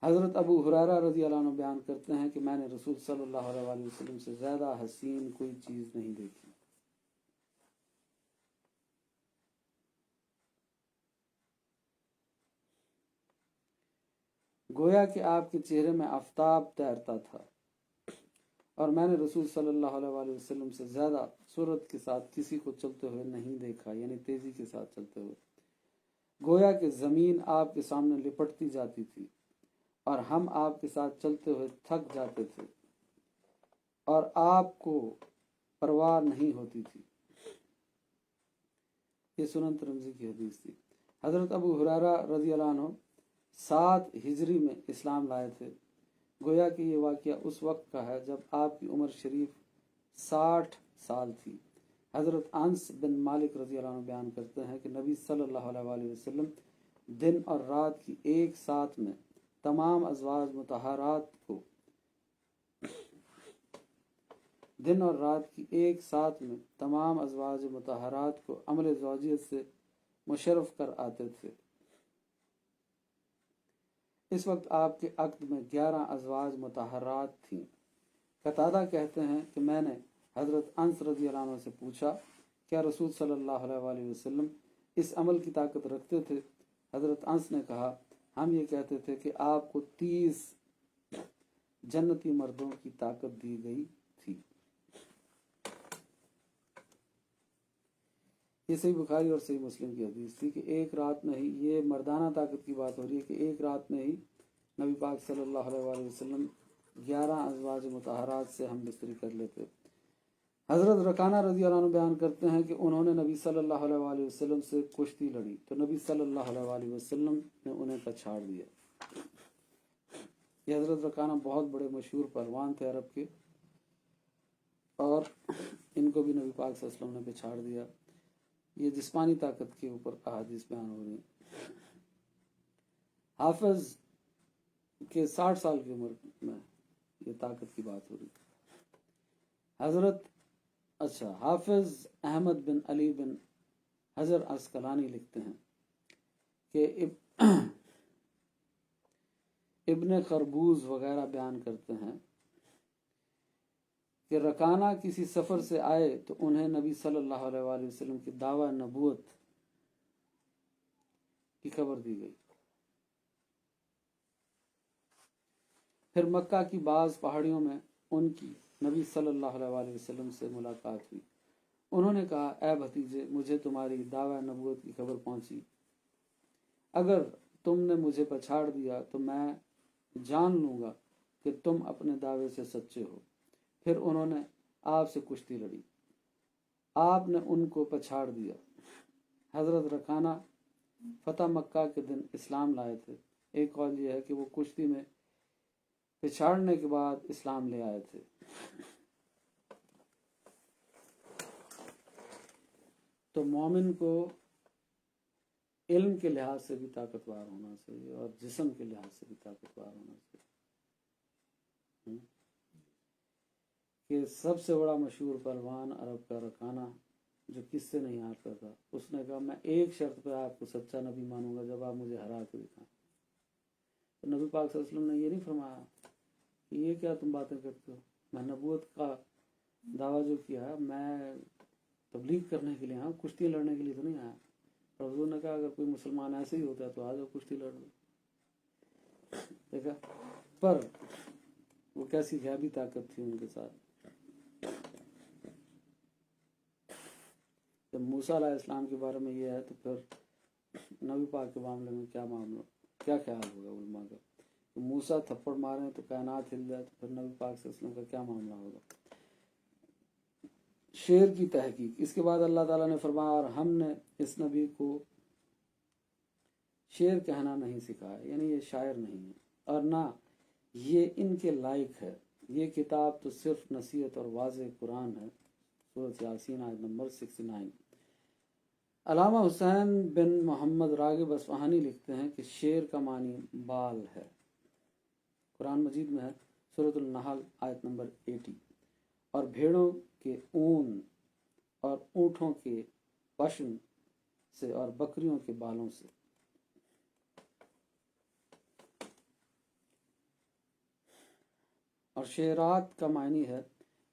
حضرت ابو ہریرہ رضی اللہ عنہ بیان کرتے ہیں کہ میں نے رسول صلی اللہ علیہ وآلہ وسلم سے زیادہ حسین کوئی چیز نہیں دیکھی۔ گویا کہ آپ کے چہرے میں آفتاب تیرتا تھا، اور میں نے رسول صلی اللہ علیہ وآلہ وسلم سے زیادہ سرعت کے ساتھ کسی کو چلتے ہوئے نہیں دیکھا، یعنی تیزی کے ساتھ چلتے ہوئے۔ گویا کہ زمین آپ کے سامنے لپٹتی جاتی تھی اور ہم آپ کے ساتھ چلتے ہوئے تھک جاتے تھے اور آپ کو پرواہ نہیں ہوتی تھی۔ یہ سنن ترمذی کی حدیث تھی۔ حضرت ابو ہریرہ رضی اللہ عنہ 7 ہجری میں اسلام لائے تھے۔ گویا کہ یہ واقعہ اس وقت کا ہے جب آپ کی عمر شریف 60 سال تھی۔ حضرت انس بن مالک رضی اللہ عنہ بیان کرتے ہیں کہ نبی صلی اللہ علیہ وآلہ وسلم دن اور رات کی ایک ساتھ میں تمام ازواج مطہرات کو عمل زوجیت سے مشرف کر آتے تھے۔ اس وقت آپ کے عقد میں 11 ازواج مطہرات تھیں۔ قتادہ کہتے ہیں کہ میں نے حضرت انس رضی اللہ عنہ سے پوچھا، کیا رسول صلی اللہ علیہ وآلہ وسلم اس عمل کی طاقت رکھتے تھے؟ حضرت انس نے کہا، ہم یہ کہتے تھے کہ آپ کو 30 جنتی مردوں کی طاقت دی گئی تھی۔ یہ صحیح بخاری اور صحیح مسلم کی حدیث تھی کہ ایک رات میں ہی، یہ مردانہ طاقت کی بات ہو رہی ہے کہ ایک رات میں ہی نبی پاک صلی اللہ علیہ وآلہ وسلم 11 ازواج مطہرات سے ہم بستری کر لیتے۔ حضرت رکانہ رضی اللہ عنہ بیان کرتے ہیں کہ انہوں نے نبی صلی اللہ علیہ وآلہ وسلم سے کشتی لڑی تو نبی صلی اللہ علیہ وآلہ وسلم نے انہیں پچھاڑ دیا۔ یہ حضرت رکانہ بہت بڑے مشہور پہلوان تھے عرب کے، اور ان کو بھی نبی پاک صلی اللہ علیہ وسلم نے پچھاڑ دیا۔ یہ جسمانی طاقت کے اوپر احادیث بیان ہو رہی ہیں۔ حافظ کے 60 سال کی عمر میں یہ طاقت کی بات ہو رہی ہے۔ حافظ احمد بن علی بن حجر عسقلانی لکھتے ہیں کہ ابن خربوز وغیرہ بیان کرتے ہیں کہ رکانہ کسی سفر سے آئے تو انہیں نبی صلی اللہ علیہ وآلہ وسلم کی دعوی نبوت کی خبر دی گئی۔ پھر مکہ کی بعض پہاڑیوں میں ان کی نبی صلی اللہ علیہ وآلہ وسلم سے ملاقات ہوئی۔ انہوں نے کہا، اے بھتیجے، مجھے تمہاری دعوی نبوت کی خبر پہنچی۔ اگر تم نے مجھے پچھاڑ دیا تو میں جان لوں گا کہ تم اپنے دعوے سے سچے ہو۔ پھر انہوں نے آپ سے کشتی لڑی، آپ نے ان کو پچھاڑ دیا۔ حضرت رکانہ فتح مکہ کے دن اسلام لائے تھے۔ ایک قول یہ ہے کہ وہ کشتی میں پچھاڑنے کے بعد اسلام لے آئے تھے۔ تو مومن کو علم کے لحاظ سے بھی طاقتور ہونا چاہیے اور جسم کے لحاظ سے بھی طاقتور ہونا چاہیے۔ کہ سب سے بڑا مشہور پہلوان عرب کا رکانہ، جو کس سے نہیں ہارتا تھا، اس نے کہا، میں ایک شرط پہ آپ کو سچا نبی مانوں گا جب آپ مجھے ہرا کے دکھائیں۔ تو نبی پاک صلی اللہ علیہ وسلم نے یہ نہیں فرمایا کہ یہ کیا تم باتیں کرتے ہو، میں نبوت کا دعویٰ جو کیا ہے میں تبلیغ کرنے کے لیے آیا ہوں، کشتی لڑنے کے لیے تو نہیں آیا۔ اور حضور نے کہا، اگر کوئی مسلمان ایسے ہی ہوتا ہے تو آ جاؤ کشتی لڑ دو۔ دیکھا، پر وہ کیسی غیبی طاقت تھی ان کے ساتھ۔ جب موسیٰ علیہ السلام کے بارے میں یہ ہے تو پھر نبی پاک کے معاملے میں کیا خیال ہوگا علماء کا؟ کہ موسیٰ تھپڑ ماریں تو کائنات ہل جائے، تو پھر نبی پاک صلی اللہ علیہ وسلم کا کیا معاملہ ہوگا؟ شعر کی تحقیق۔ اس کے بعد اللہ تعالیٰ نے فرمایا اور ہم نے اس نبی کو شعر کہنا نہیں سکھایا، یعنی یہ شاعر نہیں ہے اور نہ یہ ان کے لائق ہے، یہ کتاب تو صرف نصیحت اور واضح قرآن ہے۔ سورۃ یاسین آیت نمبر 69۔ علامہ حسین بن محمد راغب اصفہانی لکھتے ہیں کہ شعر کا معنی بال ہے۔ قرآن مجید میں ہے سورۃ النحل آیت نمبر 80، اور بھیڑوں کے اون اور اونٹوں کے پشم سے اور بکریوں کے بالوں سے۔ اور شعرات کا معنی ہے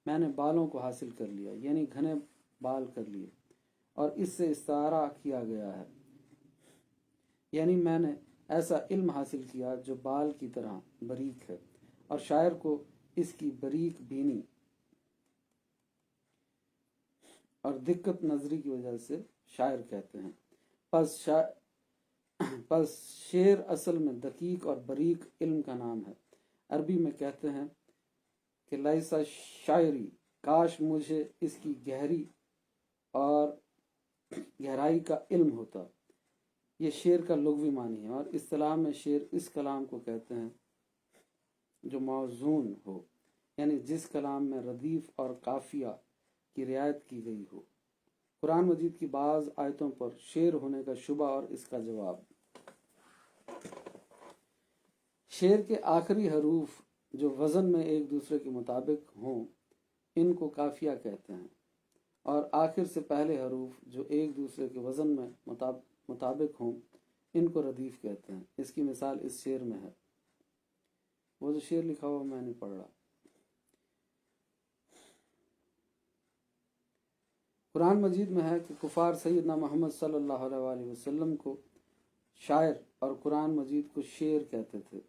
میں نے بالوں کو حاصل کر لیا، یعنی گھنے بال کر لیے، اور اس سے استعارہ کیا گیا ہے، یعنی میں نے ایسا علم حاصل کیا جو بال کی طرح باریک ہے، اور شاعر کو اس کی باریک بینی اور دقت نظری کی وجہ سے شاعر کہتے ہیں۔ پس شعر اصل میں دقیق اور باریک علم کا نام ہے۔ عربی میں کہتے ہیں کہ لیسا شاعری، کاش مجھے اس کی گہری اور گہرائی کا علم ہوتا۔ یہ شعر کا لغوی معنی ہے، اور اصطلاح میں شعر اس کلام کو کہتے ہیں جو موزون ہو، یعنی جس کلام میں ردیف اور قافیہ کی رعایت کی گئی ہو۔ قرآن مجید کی بعض آیتوں پر شعر ہونے کا شبہ اور اس کا جواب۔ شعر کے آخری حروف جو وزن میں ایک دوسرے کے مطابق ہوں ان کو قافیہ کہتے ہیں، اور آخر سے پہلے حروف جو ایک دوسرے کے وزن میں مطابق ہوں ان کو ردیف کہتے ہیں۔ اس کی مثال اس شعر میں ہے، وہ جو شعر لکھا ہوا میں نہیں پڑھ رہا۔ قرآن مجید میں ہے کہ کفار سیدنا محمد صلی اللہ علیہ وسلم کو شاعر اور قرآن مجید کو شعر کہتے تھے۔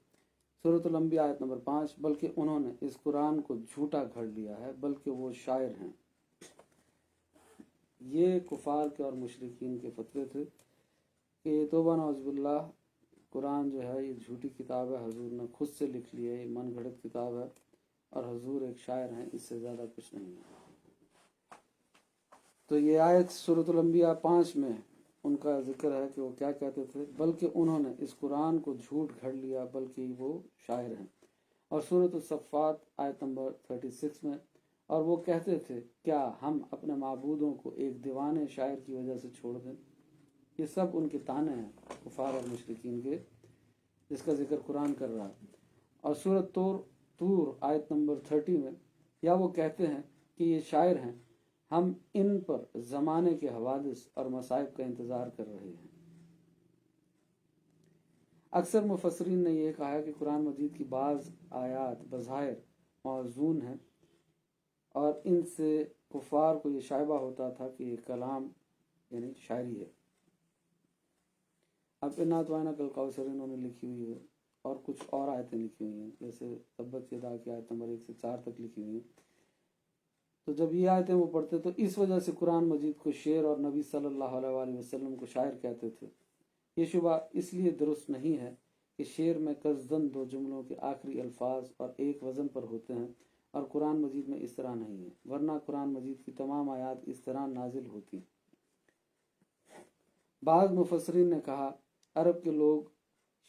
سورۃ الانبیاء آیت نمبر 5، بلکہ انہوں نے اس قرآن کو جھوٹا گھڑ لیا ہے، بلکہ وہ شاعر ہیں۔ یہ کفار کے اور مشرکین کے فتوے تھے کہ یہ توبہ نعوذ باللہ قرآن جو ہے یہ جھوٹی کتاب ہے، حضور نے خود سے لکھ لی ہے، یہ من گھڑت کتاب ہے، اور حضور ایک شاعر ہیں، اس سے زیادہ کچھ نہیں ہے۔ تو یہ آیت سورۃ الانبیاء 5 میں ان کا ذکر ہے کہ وہ کیا کہتے تھے، بلکہ انہوں نے اس قرآن کو جھوٹ گھڑ لیا، بلکہ وہ شاعر ہیں۔ اور سورۃ الصفات آیت نمبر 36 میں، اور وہ کہتے تھے کیا ہم اپنے معبودوں کو ایک دیوانے شاعر کی وجہ سے چھوڑ دیں۔ یہ سب ان کے طعنے ہیں کفار اور مشرکین کے، جس کا ذکر قرآن کر رہا ہے۔ اور سورۃ طور آیت نمبر 30 میں، یا وہ کہتے ہیں کہ یہ شاعر ہیں، ہم ان پر زمانے کے حوادث اور مصائب کا انتظار کر رہے ہیں۔ اکثر مفسرین نے یہ کہا ہے کہ قرآن مجید کی بعض آیات بظاہر موزون ہیں، اور ان سے کفار کو یہ شائبہ ہوتا تھا کہ یہ کلام یعنی شاعری ہے۔ اب انات وائنا کل انہوں نے لکھی ہوئی ہے، اور کچھ اور آیتیں لکھی ہوئی ہیں، جیسے تبت یدا کی آیت نمبر 1 سے 4 تک لکھی ہوئی ہیں۔ تو جب یہ آیتیں وہ پڑھتے تو اس وجہ سے قرآن مجید کو شعر اور نبی صلی اللہ علیہ وسلم کو شاعر کہتے تھے۔ یہ شبہ اس لیے درست نہیں ہے کہ شعر میں قصداً دو جملوں کے آخری الفاظ اور ایک وزن پر ہوتے ہیں، اور قرآن مجید میں اس طرح نہیں ہے، ورنہ قرآن مجید کی تمام آیات اس طرح نازل ہوتی۔ بعض مفسرین نے کہا عرب کے لوگ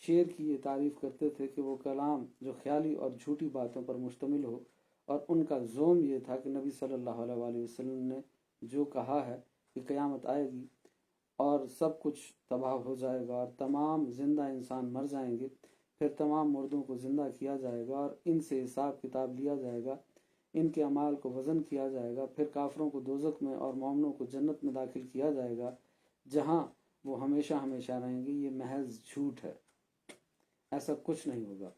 شعر کی یہ تعریف کرتے تھے کہ وہ کلام جو خیالی اور جھوٹی باتوں پر مشتمل ہو، اور ان کا زوم یہ تھا کہ نبی صلی اللہ علیہ وسلم نے جو کہا ہے کہ قیامت آئے گی اور سب کچھ تباہ ہو جائے گا، اور تمام زندہ انسان مر جائیں گے، پھر تمام مردوں کو زندہ کیا جائے گا، اور ان سے حساب کتاب لیا جائے گا، ان کے اعمال کو وزن کیا جائے گا، پھر کافروں کو دوزخ میں اور مومنوں کو جنت میں داخل کیا جائے گا، جہاں وہ ہمیشہ ہمیشہ رہیں گے۔ یہ محض جھوٹ ہے، ایسا کچھ نہیں ہوگا۔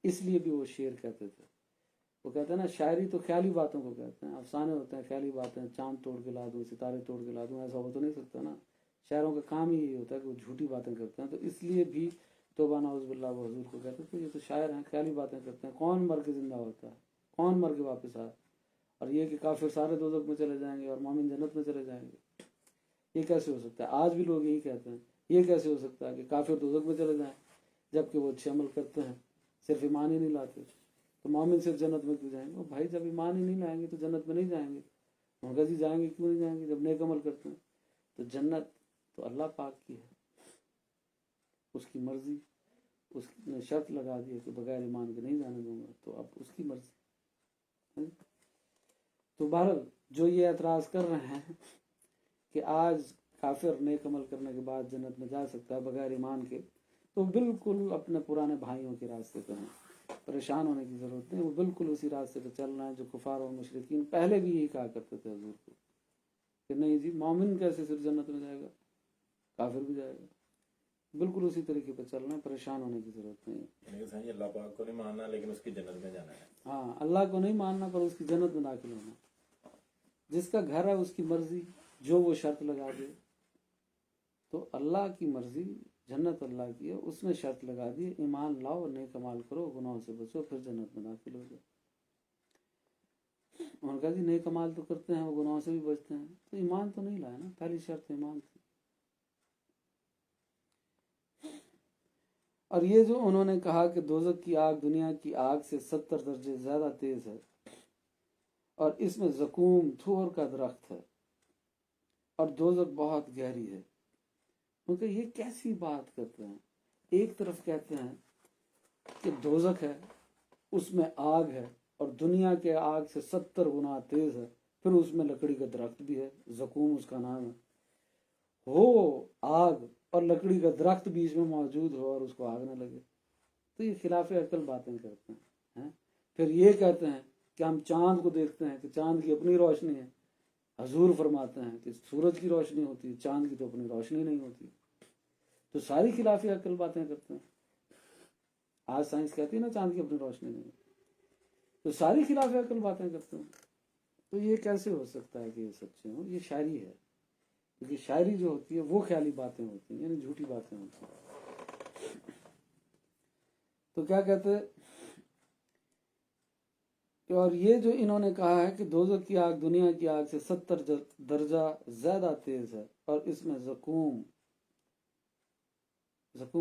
اس لیے بھی وہ شعر کہتے تھے۔ وہ کہتے ہیں نا شاعری تو خیالی باتوں کو کہتے ہیں، افسانے ہوتے ہیں، خیالی باتیں، چاند توڑ کے لا دوں، ستارے توڑ کے لا دوں، ایسا ہو تو نہیں سکتا نا۔ شاعروں کا کام ہی یہی ہوتا ہے کہ وہ جھوٹی باتیں کرتے ہیں، تو اس لیے بھی توبہ نعوذ باللہ وہ حضور کو کہتے تھے یہ تو شاعر ہیں، خیالی باتیں کرتے ہیں، کون مر کے زندہ ہوتا ہے، کون مر کے واپس آئے، اور یہ کہ کافر سارے دوزخ میں چلے جائیں گے اور مومن جنت میں چلے جائیں گے، یہ کیسے ہو سکتا ہے؟ آج بھی لوگ یہی کہتے ہیں، یہ کیسے ہو سکتا ہے کہ کافر دوزخ میں چلے جائیں جبکہ وہ اچھے عمل کرتے ہیں، صرف ایمان ہی نہیں لاتے، تو مومن صرف جنت میں کیوں جائیں گے؟ بھائی جب ایمان ہی نہیں لائیں گے تو جنت میں نہیں جائیں گے، ان کا جی جائیں گے، کیوں نہیں جائیں گے جب نیک عمل کرتے ہیں؟ تو جنت تو اللہ پاک کی ہے، اس کی مرضی، اس نے شرط لگا دی ہے کہ بغیر ایمان کے نہیں جانے دوں گا، تو اب اس کی مرضی۔ تو بہرحال جو یہ اعتراض کر رہے ہیں کہ آج کافر نیک عمل کرنے کے بعد جنت میں جا سکتا ہے بغیر ایمان کے، تو بالکل اپنے پرانے بھائیوں کے راستے پہ ہیں، پریشان ہونے کی ضرورت نہیں، وہ بالکل اسی راستے پہ چل رہے ہیں جو کفار اور مشرکین پہلے بھی یہی کہا کرتے تھے حضور کو کہ نہیں جی مومن کیسے صرف جنت میں جائے گا، کافر بھی جائے گا، بالکل اسی طریقے پہ چل رہے ہیں، پریشان ہونے کی ضرورت نہیں ہے۔ اللہ پاک کو نہیں ماننا لیکن اس کی جنت میں جانا ہے۔ ہاں، اللہ کو نہیں ماننا پر اس کی جنت میں داخل ہونا، جس کا گھر ہے اس کی مرضی، جو وہ شرط لگا دے، تو اللہ کی مرضی، جنت اللہ کی ہے، اس نے شرط لگا دی ایمان لاؤ اور نیک عمل کرو، گناہوں سے بچو، پھر جنت میں داخل ہو جاؤ۔ ان کا جی نیک عمل تو کرتے ہیں، وہ گناہوں سے بھی بچتے ہیں، تو ایمان تو نہیں لائے نا، پہلی شرط ایمان تھی۔ اور یہ جو انہوں نے کہا کہ دوزخ کی آگ دنیا کی آگ سے 70 درجے زیادہ تیز ہے اور اس میں زقوم تھور کا درخت ہے اور دوزخ بہت گہری ہے، کیونکہ یہ کیسی بات کرتے ہیں؟ ایک طرف کہتے ہیں کہ دوزخ ہے، اس میں آگ ہے اور دنیا کے آگ سے 70 گنا تیز ہے، پھر اس میں لکڑی کا درخت بھی ہے، زقوم اس کا نام ہے، ہو آگ اور لکڑی کا درخت بیچ میں موجود ہو اور اس کو آگ نہ لگے، تو یہ خلاف عقل باتیں کرتے ہیں۔ پھر یہ کہتے ہیں کہ ہم چاند کو دیکھتے ہیں کہ چاند کی اپنی روشنی ہے، حضور فرماتے ہیں کہ سورج کی روشنی ہوتی ہے، چاند کی تو اپنی روشنی نہیں ہوتی، تو ساری خلاف عقل باتیں کرتے ہیں۔ آج سائنس کہتی ہے نا چاند کی اپنی روشنی نہیں، تو ساری خلاف عقل باتیں کرتے ہیں، تو یہ کیسے ہو سکتا ہے کہ یہ سچے ہوں؟ یہ شاعری ہے، کیونکہ شاعری جو ہوتی ہے وہ خیالی باتیں ہوتی ہیں، یعنی جھوٹی باتیں ہوتی ہیں۔ تو کیا کہتے ہیں، اور یہ جو انہوں نے کہا ہے کہ دوزخ کی آگ دنیا کی آگ سے 70 درجہ زیادہ تیز ہے اور اس میں زقوم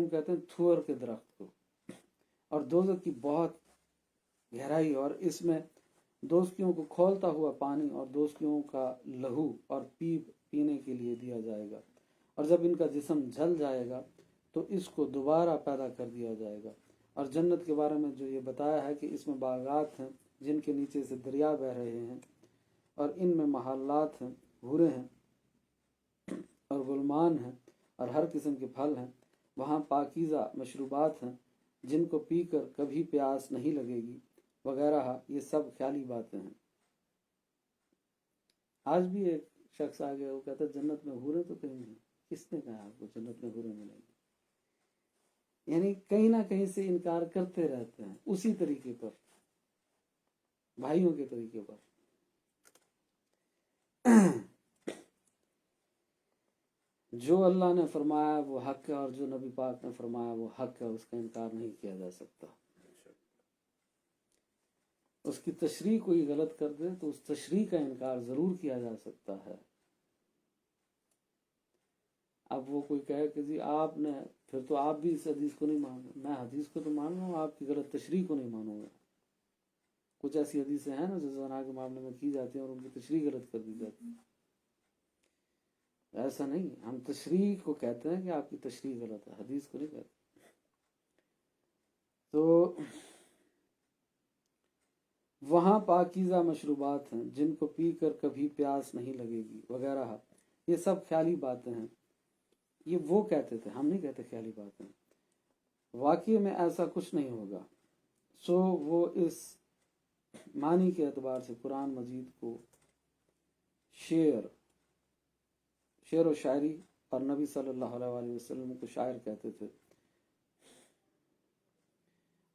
کہتے ہیں تھور کے درخت کو، اور دوزخ کی بہت گہرائی، اور اس میں دوزخیوں کو کھولتا ہوا پانی اور دوزخیوں کا لہو اور پیپ پینے کے لیے دیا جائے گا، اور جب ان کا جسم جل جائے گا تو اس کو دوبارہ پیدا کر دیا جائے گا۔ اور جنت کے بارے میں جو یہ بتایا ہے کہ اس میں باغات ہیں جن کے نیچے سے دریا بہ رہے ہیں، اور ان میں محلات ہیں، حوریں ہیں اور غلمان ہیں اور ہر قسم کے پھل ہیں، وہاں پاکیزہ مشروبات ہیں جن کو پی کر کبھی پیاس نہیں لگے گی وغیرہ، یہ سب خیالی باتیں ہیں۔ آج بھی ایک شخص آ گیا، وہ کہتا ہے جنت میں حوریں تو کہیں نہیں، کس نے کہا آپ کو جنت میں حوریں ملیں گی؟ یعنی کہیں نہ کہیں سے انکار کرتے رہتے ہیں، اسی طریقے پر، بھائیوں کے طریقے پر۔ جو اللہ نے فرمایا وہ حق ہے اور جو نبی پاک نے فرمایا وہ حق ہے، اس کا انکار نہیں کیا جا سکتا۔ اس کی تشریح کوئی غلط کر دے تو اس تشریح کا انکار ضرور کیا جا سکتا ہے۔ اب وہ کوئی کہے کہ جی آپ نے، پھر تو آپ بھی اس حدیث کو نہیں مان رہے، میں حدیث کو تو مان رہا ہوں، آپ کی غلط تشریح کو نہیں مانوں گا۔ کچھ ایسی حدیثیں ہیں نا جو زنا کے معاملے میں کی جاتی ہیں اور ان کی تشریح غلط کر دی جاتی ہے، ایسا نہیں، ہم تشریح کو کہتے ہیں کہ آپ کی تشریح غلط ہے، حدیث کو نہیں کہتے۔ تو وہاں پاکیزہ مشروبات ہیں جن کو پی کر کبھی پیاس نہیں لگے گی وغیرہ، یہ سب خیالی باتیں ہیں۔ یہ وہ کہتے تھے، ہم نہیں کہتے خیالی باتیں، واقعے میں ایسا کچھ نہیں ہوگا۔ سو وہ اس معنی کے اعتبار سے قرآن مجید کو شعر و شاعری اور نبی صلی اللہ علیہ وسلم کو شاعر کہتے تھے،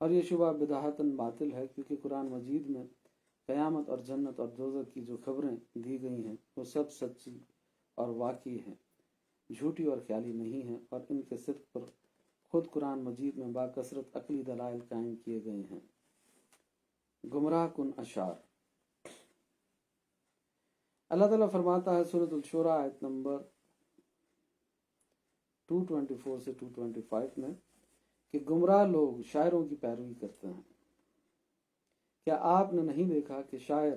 اور یہ شبہ بدعتاً باطل ہے، کیونکہ قرآن مجید میں قیامت اور جنت اور دوزخ کی جو خبریں دی گئی ہیں وہ سب سچی اور واقعی ہیں، جھوٹی اور خیالی نہیں ہیں، اور ان کے صدق پر خود قرآن مجید میں باکثرت عقلی دلائل قائم کیے گئے ہیں۔ گمراہ کن اشعار، اللہ تعالیٰ فرماتا ہے سورۃ الشورى آیت نمبر 224 سے 225 میں کہ گمراہ لوگ شاعروں کی پیروی کرتے ہیں۔ کیا آپ نے نہیں دیکھا کہ شاعر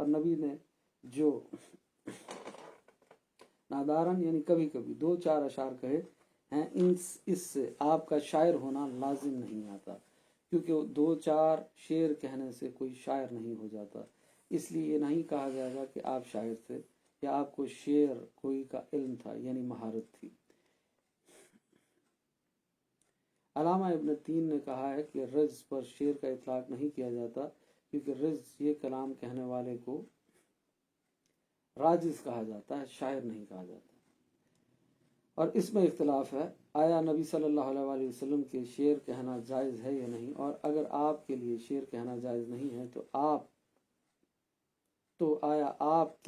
اور نبی نے جو نادارن یعنی کبھی کبھی 2-4 اشعار کہے ہیں، اس سے آپ کا شاعر ہونا لازم نہیں آتا، کیونکہ 2-4 شعر کہنے سے کوئی شاعر نہیں ہو جاتا۔ اس لیے یہ نہیں کہا جائے گا کہ آپ شاعر تھے یا آپ کو شعر کوئی کا علم تھا یعنی مہارت تھی۔ علامہ ابن تین نے کہا ہے کہ رجز پر شعر کا اطلاق نہیں کیا جاتا، کیونکہ رجز یہ کلام کہنے والے کو راجز کہا جاتا ہے، شاعر نہیں کہا جاتا۔ اور اس میں اختلاف ہے، آیا نبی صلی اللہ علیہ وسلم کے شعر کہنا جائز ہے یا نہیں، اور اگر آپ کے لیے شعر کہنا جائز نہیں ہے تو آیا آپ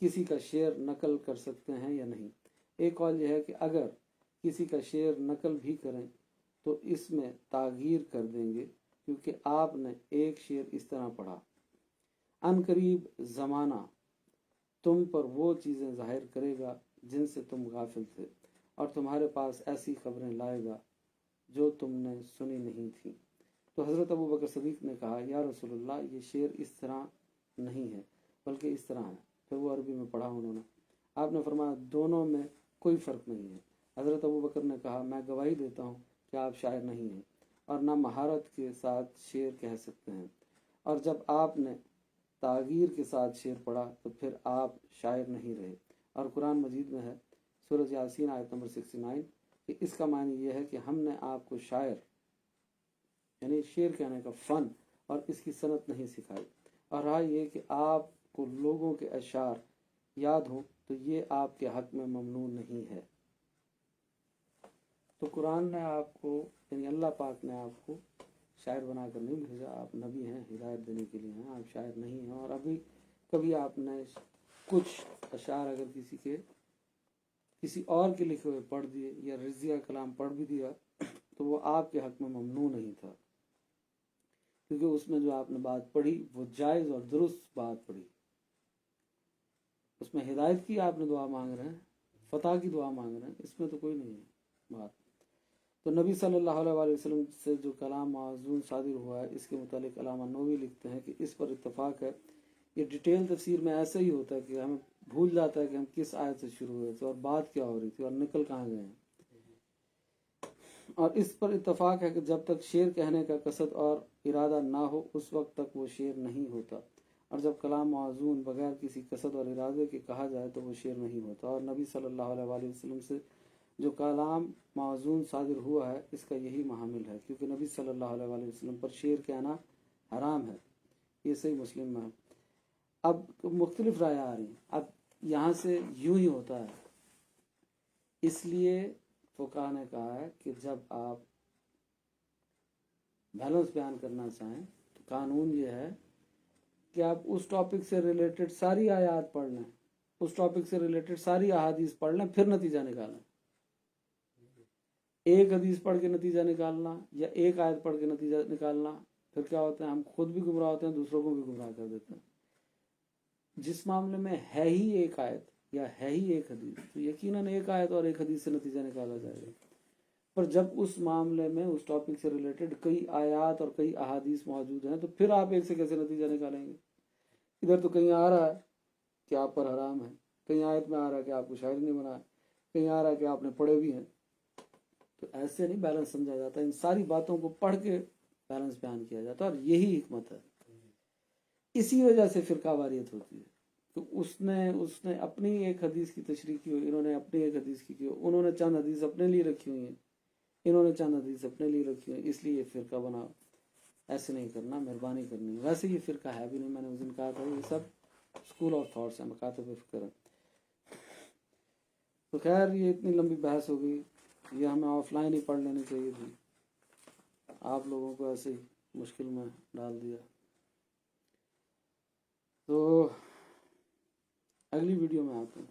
کسی کا شعر نقل کر سکتے ہیں یا نہیں۔ ایک قول یہ ہے کہ اگر کسی کا شعر نقل بھی کریں تو اس میں تغیر کر دیں گے، کیونکہ آپ نے ایک شعر اس طرح پڑھا: ان قریب زمانہ تم پر وہ چیزیں ظاہر کرے گا جن سے تم غافل تھے، اور تمہارے پاس ایسی خبریں لائے گا جو تم نے سنی نہیں تھیں۔ تو حضرت ابو بکر صدیق نے کہا، یا رسول اللہ، یہ شعر اس طرح نہیں ہے بلکہ اس طرح ہے۔ پھر وہ عربی میں پڑھا انہوں نے۔ آپ نے فرمایا، دونوں میں کوئی فرق نہیں ہے۔ حضرت ابو بکر نے کہا، میں گواہی دیتا ہوں کہ آپ شاعر نہیں ہیں اور نہ مہارت کے ساتھ شعر کہہ سکتے ہیں، اور جب آپ نے تغیر کے ساتھ شعر پڑھا تو پھر آپ شاعر نہیں رہے۔ اور قرآن مجید میں ہے، سورۃ یاسین آیت نمبر 69، کہ اس کا معنی یہ ہے کہ ہم نے آپ کو شاعر یعنی شعر کہنے کا فن اور اس کی صنعت نہیں سکھائی، اور رہا یہ کہ آپ کو لوگوں کے اشعار یاد ہوں تو یہ آپ کے حق میں ممنوع نہیں ہے۔ تو قرآن نے آپ کو یعنی اللہ پاک نے آپ کو شاعر بنا کر نہیں بھیجا، آپ نبی ہیں، ہدایت دینے کے لیے ہیں، آپ شاعر نہیں ہیں۔ اور ابھی کبھی آپ نے کچھ اشعار اگر کسی اور کے لکھے ہوئے پڑھ دیے یا رضیہ کلام پڑھ بھی دیا تو وہ آپ کے حق میں ممنوع نہیں تھا، کیونکہ اس میں جو آپ نے بات پڑھی وہ جائز اور درست بات پڑھی، اس میں ہدایت کی آپ نے دعا مانگ رہے ہیں، فتح کی دعا مانگ رہے ہیں، اس میں تو کوئی نہیں ہے بات۔ تو نبی صلی اللہ علیہ وسلم سے جو کلام موزون صادر ہوا ہے، اس کے متعلق علامہ نووی لکھتے ہیں کہ اس پر اتفاق ہے۔ یہ ڈیٹیل تفسیر میں ایسا ہی ہوتا ہے کہ ہمیں بھول جاتا ہے کہ ہم کس آیت سے شروع ہوئے تھے اور بات کیا ہو رہی تھی اور نکل کہاں گئے ہیں۔ اور اس پر اتفاق ہے کہ جب تک شعر کہنے کا قصد اور ارادہ نہ ہو اس وقت تک وہ شعر نہیں ہوتا، اور جب کلام موزون بغیر کسی قصد اور ارادے کے کہا جائے تو وہ شعر نہیں ہوتا۔ اور نبی صلی اللہ علیہ وسلم سے جو کلام موزون صادر ہوا ہے اس کا یہی محامل ہے، کیونکہ نبی صلی اللہ علیہ وسلم پر شعر کہنا حرام ہے۔ یہ صحیح مسلم میں ہے۔ اب مختلف رائے آ رہی ہیں، اب یہاں سے یوں ہی ہوتا ہے، اس لیے فقہاء نے کہا ہے کہ جب آپ بیلنس بیان کرنا چاہیں تو قانون یہ ہے کہ آپ اس ٹاپک سے ریلیٹڈ ساری آیات پڑھ لیں، اس ٹاپک سے ریلیٹڈ ساری احادیث پڑھ لیں، پھر نتیجہ نکالیں۔ ایک حدیث پڑھ کے نتیجہ نکالنا یا ایک آیت پڑھ کے نتیجہ نکالنا، پھر کیا ہوتا ہے، ہم خود بھی گمراہ ہوتے ہیں، دوسروں کو بھی گمراہ کر دیتے ہیں۔ جس معاملے میں ہے ہی ایک آیت یا ہے ہی ایک حدیث تو یقیناً ایک آیت اور ایک حدیث سے نتیجہ نکالا جائے گا، پر جب اس معاملے میں اس ٹاپک سے ریلیٹڈ کئی آیات اور کئی احادیث موجود ہیں تو پھر آپ ایک سے کیسے نتیجہ نکالیں گے؟ ادھر تو کہیں آ رہا ہے کہ آپ پر حرام ہے، کہیں آیت میں آ رہا ہے کہ آپ کو شاعر نہیں بنا ہے، کہیں آ رہا ہے کہ آپ نے پڑھے بھی ہیں۔ تو ایسے نہیں بیلنس سمجھا جاتا، ان ساری باتوں کو پڑھ کے بیلنس بیان کیا جاتا ہے، اور یہی حکمت ہے۔ اسی وجہ سے فرقہ واریت ہوتی ہے۔ تو اس نے اپنی ایک حدیث کی تشریح کی ہوئی، انہوں نے اپنی ایک حدیث کی ہوئی، انہوں نے چند حدیث اپنے لیے رکھی ہوئی ہیں، انہوں نے چند حدیث اپنے لیے رکھی ہوئی، اس لیے یہ فرقہ بنا۔ ایسے نہیں کرنا، مہربانی کرنی۔ ویسے یہ فرقہ ہے بھی نہیں، میں نے اس دن کہا تھا، یہ سب اسکول آف تھاٹس ہیں، مکاتب فکر ہے۔ تو خیر، یہ اتنی لمبی بحث ہو گئی، یہ ہمیں آف لائن ہی پڑھ لینی چاہیے تھی، آپ لوگوں کو ایسے ہی مشکل میں ڈال دیا۔ تو اگلی ویڈیو میں آتے ہیں۔